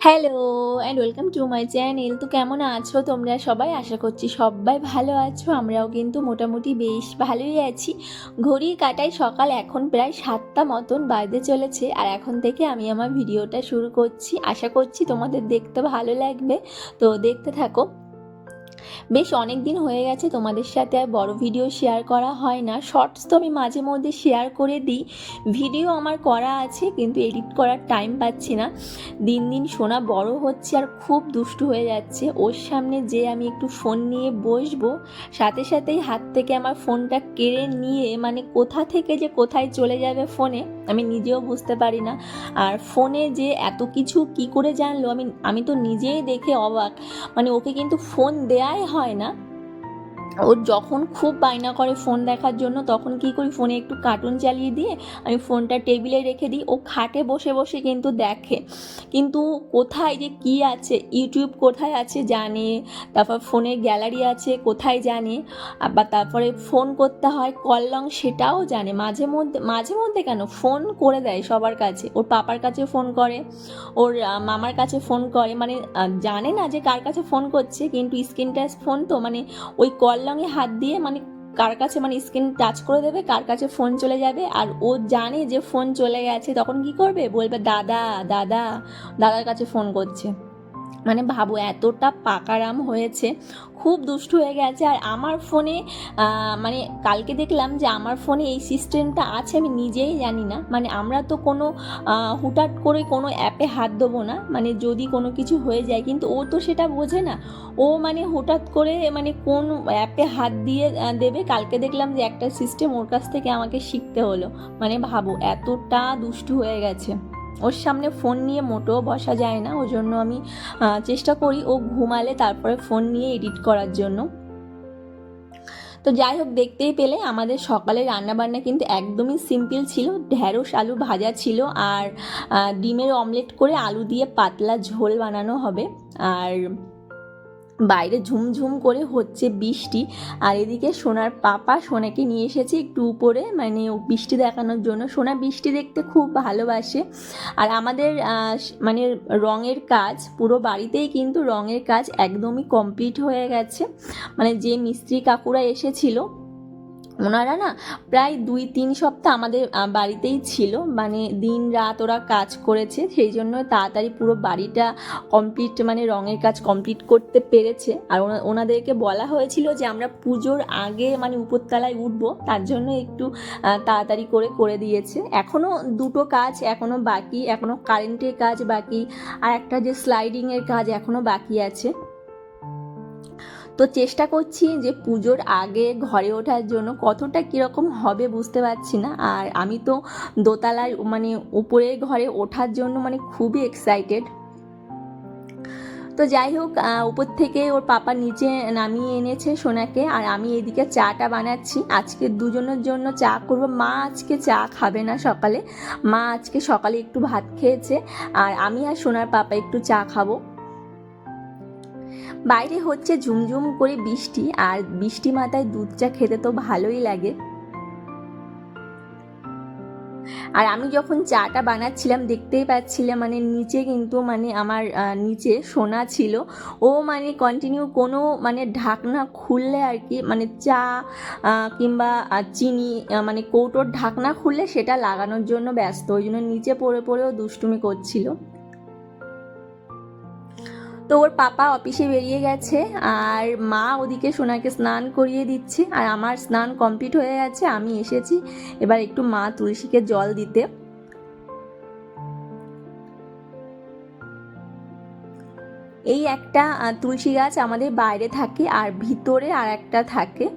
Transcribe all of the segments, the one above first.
Hello and welcome to my channel. তো কেমন আছো তোমরা সবাই? আশা করছি সবাই ভালো আছো। আমরাও কিন্তু মোটামুটি বেশ ভালোই আছি। ঘড়ির কাঁটায় সকাল এখন প্রায় 7টা মতন বাজতে চলেছে, আর এখন থেকে আমি আমার ভিডিওটা শুরু করছি। আশা করছি তোমাদের দেখতে ভালো লাগবে, তো দেখতে থাকো। বেশ অনেক দিন হয়ে গেছে তোমাদের সাথে আর বড় ভিডিও শেয়ার করা হয় না। শর্টস তো আমি মাঝে মধ্যে শেয়ার করে দিই, ভিডিও আমার করা আছে কিন্তু এডিট করার টাইম পাচ্ছি না। দিন দিন সোনা বড় হচ্ছে আর খুব দুষ্টু হয়ে যাচ্ছে। ওর সামনে যে আমি একটু ফোন নিয়ে বসবো, সাথে সাথেই হাত থেকে আমার ফোনটা কেড়ে নিয়ে কোথা থেকে যে কোথায় চলে যাবে ফোনে আমি নিজেও বুঝতে পারি না। আর ফোনে যে এত কিছু কি করে জানলো আমি তো নিজেই দেখে অবাক। ওকে কিন্তু ফোন দেয়াই হয় না। ও যখন খুব বায়না করে ফোন দেখার জন্য তখন কি করি, ফোনে একটু কার্টুন চালিয়ে দিয়ে আমি ফোনটা টেবিলে রেখে দিই। ও খাটে বসে বসে কিন্তু দেখে, কিন্তু কোথায় যে কি আছে, ইউটিউব কোথায় আছে জানে, তারপর ফোনের গ্যালারি আছে কোথায় জানে, আবার তারপরে ফোন করতে হয় কল লং সেটাও জানে। মাঝে মধ্যে কেন ফোন করে দেয় সবার কাছে, ওর পাপার কাছে ফোন করে, ওর মামার কাছে ফোন করে, জানে না যে কার কাছে ফোন করছে, কিন্তু স্ক্রিন টাচ ফোন তো ওই কল লংয়ে হাত দিয়ে কার কাছে স্ক্রিন টাচ করে দেবে, কার কাছে ফোন চলে যাবে। আর ও জানে যে ফোন চলে গেছে, তখন কি করবে, বলবে দাদা দাদা, দাদার কাছে ফোন করছে। ভাবো এতটা পাকারাম হয়েছে, খুব দুষ্টু হয়ে গেছে। আর আমার ফোনে কালকে দেখলাম যে আমার ফোনে এই সিস্টেমটা আছে, আমি নিজেই জানি না। আমরা তো কোনো হুটহাট করে কোনো অ্যাপে হাত দেবো না, যদি কোনো কিছু হয়ে যায়, কিন্তু ও তো সেটা বোঝে না। ও হুটহাট করে কোন অ্যাপে হাত দিয়ে দেবে। কালকে দেখলাম যে একটা সিস্টেম ওর কাছ থেকে আমাকে শিখতে হলো। ভাবো এতটা দুষ্টু হয়ে গেছে। ওর সামনে ফোন নিয়ে মোটেও বসা যায় না, ওই জন্য আমি চেষ্টা করি ও ঘুমালে তারপরে ফোন নিয়ে এডিট করার জন্য। তো যাই হোক, দেখতেই পেলে আমাদের সকালে রান্নাবান্না কিন্তু একদমই সিম্পল ছিল। ঢ্যাঁড়স আলু ভাজা ছিল, আর ডিমের অমলেট করে আলু দিয়ে পাতলা ঝোল বানানো হবে। আর বাইরে ঝুমঝুম করে হচ্ছে বৃষ্টি, আর এদিকে সোনার পাপা সোনাকে নিয়ে এসেছে একটু উপরে বৃষ্টি দেখানোর জন্য। সোনা বৃষ্টি দেখতে খুব ভালোবাসে। আর আমাদের রঙের কাজ পুরো বাড়িতেই কিন্তু রঙের কাজ একদমই কমপ্লিট হয়ে গেছে। যে মিস্ত্রি কাকুরা এসেছিল ওনারা না প্রায় 2-3 সপ্তাহ আমাদের বাড়িতেই ছিল, দিন রাত ওরা কাজ করেছে, সেই জন্য তাড়াতাড়ি পুরো বাড়িটা কমপ্লিট রঙের কাজ কমপ্লিট করতে পেরেছে। আর ওনাদেরকে বলা হয়েছিল যে আমরা পুজোর আগে উপরতলায় উঠবো, তার জন্য একটু তাড়াতাড়ি করে দিয়েছে। এখনও দুটো কাজ এখনও বাকি, এখনও কারেন্টের কাজ বাকি, আর একটা যে স্লাইডিংয়ের কাজ এখনও বাকি আছে। তো চেষ্টা করছি যে পুজোর আগে ঘরে ওঠার জন্য। কতটা কীরকম হবে বুঝতে পারছি না। আর আমি তো দোতলায় উপরের ঘরে ওঠার জন্য খুবই এক্সাইটেড। তো যাই হোক, উপর থেকে ওর পাপা নিচে নামিয়ে এনেছে সোনাকে, আর আমি এদিকে চাটা বানাচ্ছি। আজকে দুজনের জন্য চা করব। মা আজকে চা খাবে না সকালে, মা আজকে সকালে একটু ভাত খেয়েছে, আর আমি আর সোনার পাপা একটু চা খাবো। বাইরে হচ্ছে ঝুমঝুম করে বৃষ্টি, আর বৃষ্টি মাথায় দুধ চা খেতে তো ভালোই লাগে। আর আমি যখন চাটা বানাচ্ছিলাম দেখতেই পাচ্ছিলাম নিচে কিন্তু আমার নিচে সোনা ছিল। ও কন্টিনিউ কোনো ঢাকনা খুললে আর কি, চা কিংবা চিনি কৌটোর ঢাকনা খুললে সেটা লাগানোর জন্য ব্যস্ত, ওই জন্য নিচে পড়েও দুষ্টুমি করছিল। তো ওর পাপা অফিসে বেরিয়ে গেছে, আর মা ওদিকে সোনাকে স্নান করিয়ে দিচ্ছে, আর আমার স্নান কমপ্লিট হয়ে গেছে। আমি এসেছি এবার একটু মা তুলসীকে জল দিতে। এই একটা তুলসী গাছ আমাদের বাইরে থাকে, আর ভিতরে আর একটা থাকে।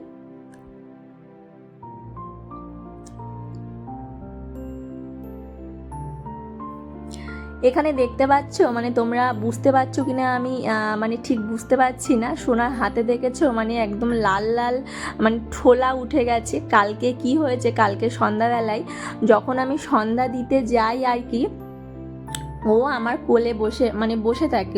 এখানে দেখতে পাচ্ছ, তোমরা বুঝতে পারছো কিনা আমি ঠিক বুঝতে পারছি না। সোনার হাতে দেখেছো একদম লাল লাল ঠোলা উঠে গেছে। কালকে কি হয়েছে, কালকে সন্ধ্যাবেলায় যখন আমি সন্ধ্যা দিতে যাই আর কি, ও আমার কোলে বসে মানে বসে থাকে,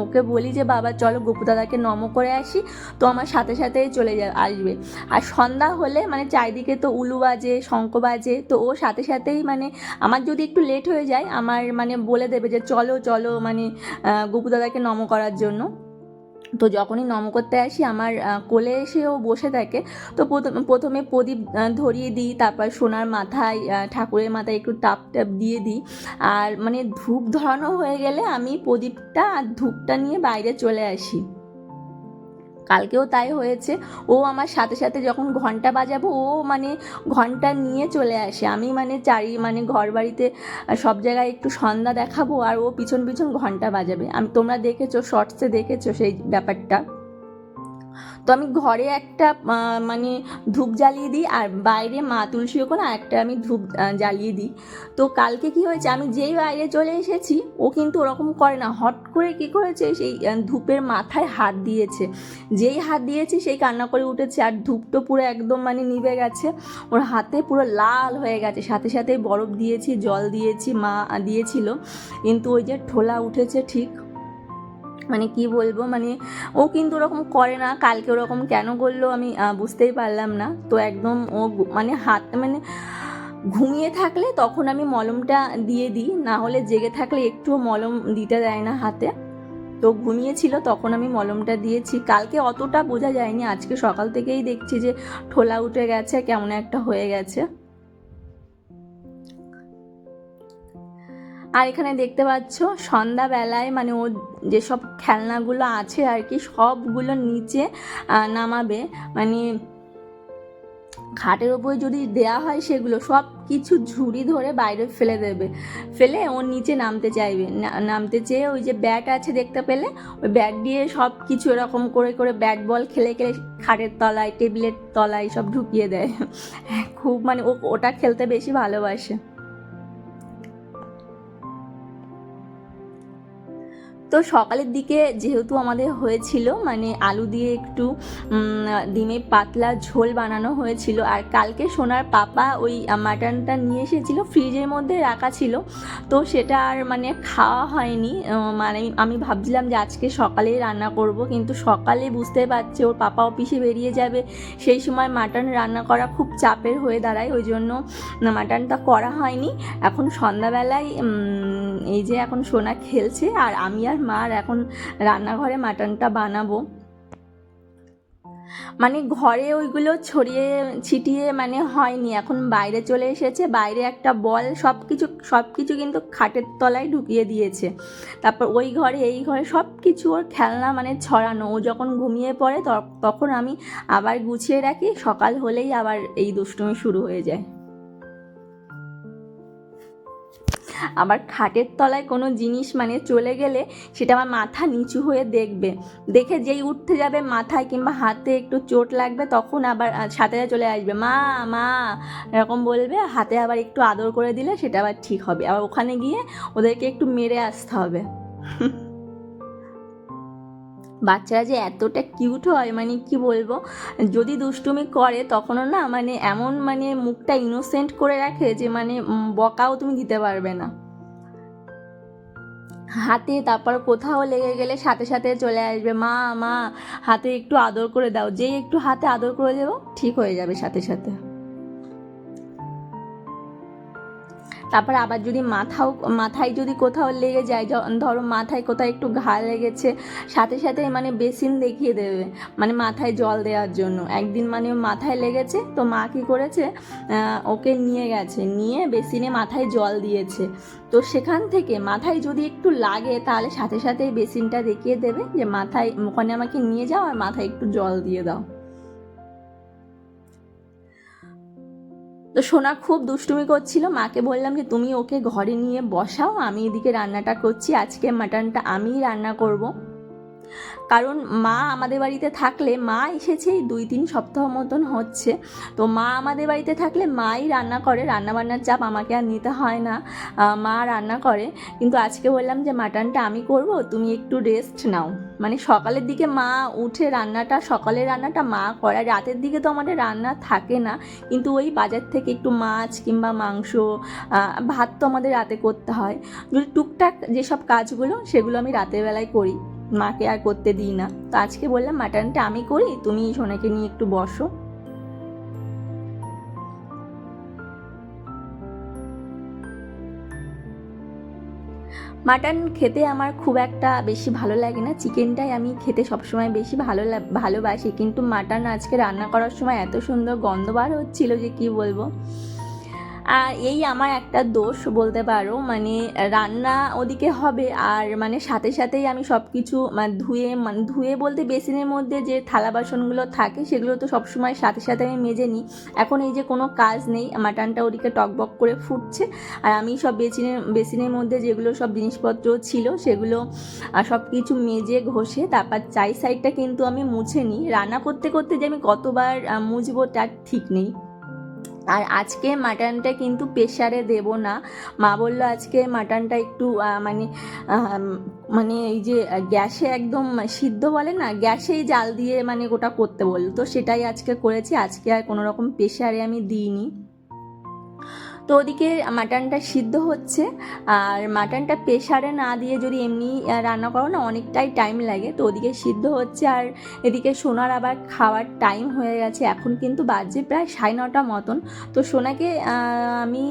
ওকে বলি যে বাবা চলো গোপু দাদাকে নম করে আসি, তো আমার সাথে সাথেই চলে আসবে। আর সন্ধ্যা হলে মানে চারিদিকে তো উলু বাজে, শঙ্খ বাজে, তো ও সাথে সাথেই মানে আমার যদি একটু লেট হয়ে যায় আমার মানে বলে দেবে যে চলো চলো মানে গোপু দাদাকে নম করার জন্য। তো যখনই নম করতে আসি আমার কোলে এসে ও বসে থাকে। তো প্রথমে প্রদীপ ধরিয়ে দিই, তারপর সোনার মাথায় ঠাকুরের মাথায় একটু টাপ টাপ দিয়ে দিই। আর মানে ধূপ ধরানো হয়ে গেলে আমি প্রদীপটা আর ধূপটা নিয়ে বাইরে চলে আসি। কালকেও তাই হয়েছে, ও আমার সাথে সাথে যখন ঘন্টা বাজাবো ও মানে ঘন্টা নিয়ে চলে আসে। আমি মানে মানে ঘর বাড়িতে সব জায়গায় একটু সন্ধ্যা দেখাবো আর ও পিছন পিছন ঘন্টা বাজাবে। তোমরা দেখেছো, শর্টসে দেখেছো সেই ব্যাপারটা। তো আমি ঘরে একটা মানে ধূপ জ্বালিয়ে দিই আর বাইরে মা তুলসী ওখানে একটা আমি ধূপ জ্বালিয়ে দিই। তো কালকে কি হয়েছে, আমি যেই বাইরে চলে এসেছি ও কিন্তু ওরকম করে না, হট করে কি করেছে সেই ধূপের মাথায় হাত দিয়েছে। যেই হাত দিয়েছে সেই কান্না করে উঠেছে আর ধূপটা পুরো একদম মানে নিভে গেছে, ওর হাতে পুরো লাল হয়ে গেছে। সাথে সাথেই বরফ দিয়েছি, জল দিয়েছি, মা দিয়েছিল, কিন্তু ওই যে ঠোলা উঠেছে ঠিক। মানে কি বলবো, মানে ও কিন্তু ওরকম করে না, কালকে ওরকম কেন করলো আমি বুঝতেই পারলাম না। তো একদম ও মানে হাত মানে ঘুমিয়ে থাকলে তখন আমি মলমটা দিয়ে দিই, না হলে জেগে থাকলে একটুও মলম দিতে দেয় না হাতে। তো ঘুমিয়েছিল তখন আমি মলমটা দিয়েছি। কালকে অতটা বোঝা যায়নি, আজকে সকাল থেকেই দেখছি যে ঠোলা উঠে গেছে, কেমন একটা হয়ে গেছে। আর এখানে দেখতে পাচ্ছ সন্ধ্যাবেলায় মানে ওর যেসব খেলনাগুলো আছে আর কি সবগুলো নিচে নামাবে, মানে খাটের ওপরে যদি দেয়া হয় সেগুলো সব কিছু ঝুড়ি ধরে বাইরে ফেলে দেবে, ফেলে ওর নিচে নামতে চাইবে। নামতে চেয়ে ওই যে ব্যাট আছে দেখতে পেলে, ওই ব্যাট দিয়ে সব কিছু এরকম করে করে ব্যাট বল খেলে খেলে খাটের তলায়, টেবিলের তলায় সব ঢুকিয়ে দেয়। খুব মানে ওটা খেলতে বেশি ভালোবাসে। তো সকালের দিকে যেহেতু আমাদের হয়েছিল মানে আলু দিয়ে একটু ডিমের পাতলা ঝোল বানানো হয়েছিল, আর কালকে সোনার পাপা ওই মাটনটা নিয়ে এসেছিল, ফ্রিজের মধ্যে রাখা ছিল, তো সেটা আর মানে খাওয়া হয়নি। মানে আমি ভাবছিলাম যে আজকে সকালেই রান্না করব, কিন্তু সকালে বুঝতে পারছি ওর পাপা অফিসে বেরিয়ে যাবে, সেই সময় মাটন রান্না করা খুব চাপের হয়ে দাঁড়ায়, ওই জন্য মাটনটা করা হয়নি। এখন সন্ধ্যাবেলায় এই যে এখন সোনা খেলছে আর আমি আর মার এখন রান্নাঘরে মাটনটা বানাবো। মানে ঘরে ওইগুলো ছড়িয়ে ছিটিয়ে মানে হয়নি, এখন বাইরে চলে এসেছে, বাইরে একটা বল সব কিছু কিন্তু খাটের তলায় ঢুকিয়ে দিয়েছে। তারপর ওই ঘরে এই ঘরে সব কিছু ওর খেলনা মানে ছড়ানো, ও যখন ঘুমিয়ে পড়ে তখন আমি আবার গুছিয়ে রাখি, সকাল হলেই আবার এই দুষ্টুমি শুরু হয়ে যায়। আবার খাটের তলায় কোনো জিনিস মানে চলে গেলে সেটা আমার মাথা নিচু হয়ে দেখবে, দেখে যেই উঠতে যাবে মাথায় কিংবা হাতে একটু চোট লাগবে তখন আবার সাথে চলে আসবে মা মা এরকম বলবে, হাতে আবার একটু আদর করে দিলে সেটা আবার ঠিক হবে, আবার ওখানে গিয়ে ওদেরকে একটু মেরে আসতে হবে। বাচ্চারা যে এতটা কিউট হয় মানে কি বলবো, যদি দুষ্টুমি করে তখনও না মানে এমন মানে মুখটা ইনোসেন্ট করে রাখে যে মানে বকাও তুমি দিতে পারবে না। হাতে তারপর কোথাও লেগে গেলে সাথে সাথে চলে আসবে মা মা হাতে একটু আদর করে দাও, যেই একটু হাতে আদর করে দেবো ঠিক হয়ে যাবে সাথে সাথে। তারপর আবার যদি মাথায় যদি কোথাও লেগে যায়, ধরো মাথায় কোথাও একটু ঘা লেগেছে, সাথে সাথে মানে বেসিন দেখিয়ে দেবে মানে মাথায় জল দেওয়ার জন্য। একদিন মানে মাথায় লেগেছে তো মা কী করেছে, ওকে নিয়ে গেছে, নিয়ে বেসিনে মাথায় জল দিয়েছে। তো সেখান থেকে মাথায় যদি একটু লাগে তাহলে সাথে সাথে বেসিনটা দেখিয়ে দেবে যে মাথায় ওখানে আমাকে নিয়ে যাও আর মাথায় একটু জল দিয়ে দাও। তো সোনা খুব দুষ্টুমি করছিল, মাকে বললাম যে তুমি ওকে ঘরে নিয়ে বসাও, আমি এদিকে রান্নাটা করছি, আজকে মাটনটা আমিই রান্না করব। কারণ মা আমাদের বাড়িতে থাকলে, মা এসেছে এই 2-3 সপ্তাহ মতন হচ্ছে, তো মা আমাদের বাড়িতে থাকলে মাই রান্না করে, রান্নাবান্নার চাপ আমাকে আর নিতে হয় না, মা রান্না করে। কিন্তু আজকে বললাম যে মাটনটা আমি করব, তুমি একটু রেস্ট নাও। মানে সকালের দিকে মা উঠে সকালের রান্নাটা মা করে, রাতের দিকে তো আমাদের রান্না থাকে না, কিন্তু ওই বাজার থেকে একটু মাছ কিংবা মাংস, ভাত তো আমাদের রাতে করতে হয়। যদি টুকটাক যেসব কাজগুলো সেগুলো আমি রাতের বেলায় করি, মাকে আর করতে দিই না। তো আজকে বললাম মাটনটা আমি করি, তুমি সোনাকে নিয়ে একটু বসো। মাটন খেতে আমার খুব একটা বেশি ভালো লাগে না, চিকেনটাই আমি খেতে সবসময় বেশি ভালোবাসি। কিন্তু মাটন আজকে রান্না করার সময় এত সুন্দর গন্ধ বার হচ্ছিল যে কি বলবো। আর এই আমার একটা দোষ বলতে পারো, মানে রান্না ওদিকে হবে আর মানে সাথে সাথেই আমি সব কিছু ধুয়ে বলতে বেসিনের মধ্যে যে থালা বাসনগুলো থাকে সেগুলো তো সবসময় সাথে সাথে আমি মেজে নিই। এখন এই যে কোনো কাজ নেই, মাটনটা ওদিকে টকবক করে ফুটছে আর আমি সব বেসিনের মধ্যে যেগুলো সব জিনিসপত্র ছিল সেগুলো সব কিছু মেজে ঘষে তারপর সাইডটা কিন্তু আমি মুছে নিই। রান্না করতে করতে যে আমি কতবার মুছবো তার ঠিক নেই। আর আজকে মাটনটা কিন্তু প্রেশারে দেব না, মা বললো আজকে মাটনটা একটু মানে এই যে গ্যাসে একদম সিদ্ধ বলে না, গ্যাসেই জাল দিয়ে মানে ওটা করতে বললো, তো সেটাই আজকে করেছি। আজকে আর কোনো রকম প্রেশারে আমি দিইনি। তো ওদিকে মাটনটা সিদ্ধ হচ্ছে, আর মাটনটা প্রেশারে না দিয়ে যদি এমনি রান্না করো না অনেকটাই টাইম লাগে। তো ওদিকে সিদ্ধ হচ্ছে আর এদিকে সোনার আবার খাওয়ার টাইম হয়ে গেছে, এখন কিন্তু বাজে প্রায় 9:30 মতন। তো সোনাকে আমি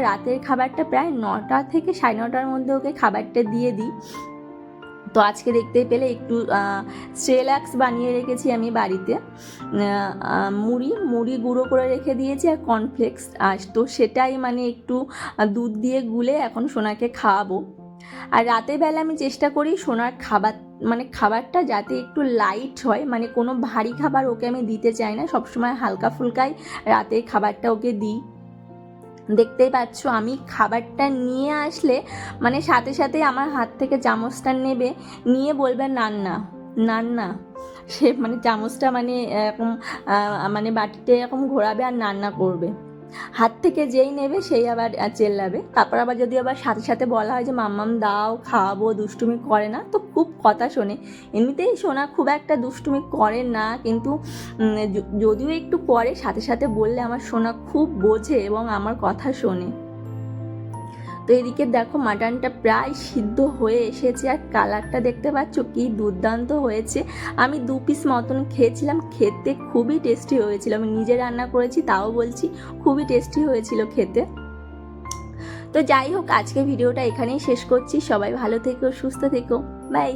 রাতের খাবারটা প্রায় 9টা থেকে 9:30টার মধ্যে ওকে খাবারটা দিয়ে দিই। তো আজকে দেখতেই পেলে একটু সেরেল্যাক্স বানিয়ে রেখেছি আমি বাড়িতে, মুড়ি গুঁড়ো করে রেখে দিয়েছি আর কর্নফ্লেক্স, তো সেটাই মানে একটু দুধ দিয়ে গুলে এখন সোনাকে খাওয়াবো। আর রাতের বেলা আমি চেষ্টা করি সোনার খাবারটা যাতে একটু লাইট হয়, মানে কোনো ভারী খাবার ওকে আমি দিতে চাই না, সবসময় হালকা ফুলকাই রাতে খাবারটা ওকে দিই। দেখতেই পাচ্ছ আমি খাবারটা নিয়ে আসলে মানে সাথে সাথে আমার হাত থেকে চামচটা নেবে, নিয়ে বলবে নান্না, সে মানে চামচটা মানে এরকম মানে বাটিতে এরকম ঘোরাবে আর নান্না করবে। হাত থেকে যেই নেবে সেই আবার চেল্লাবে। তারপর আবার যদি আবার সাথে সাথে বলা হয় যে মাম্মাম দাও খাওয়াবো, দুষ্টুমি করে না, তো খুব কথা শোনে। এমনিতেই সোনা খুব একটা দুষ্টুমি করে না, কিন্তু যদিও একটু করে, সাথে সাথে বললে আমার সোনা খুব বোঝে এবং আমার কথা শোনে। তো এদিকে দেখো মাটনটা প্রায় সিদ্ধ হয়ে এসেছে আর কালারটা দেখতে পাচ্ছ কি দুর্দান্ত হয়েছে। আমি 2 পিস মতন খেয়েছিলাম, খেতে খুবই টেস্টি হয়েছিল। আমি নিজে রান্না করেছি তাও বলছি খুবই টেস্টি হয়েছিল খেতে। তো যাই হোক, আজকে ভিডিওটা এখানেই শেষ করছি। সবাই ভালো থেকো, সুস্থ থেকো, বাই।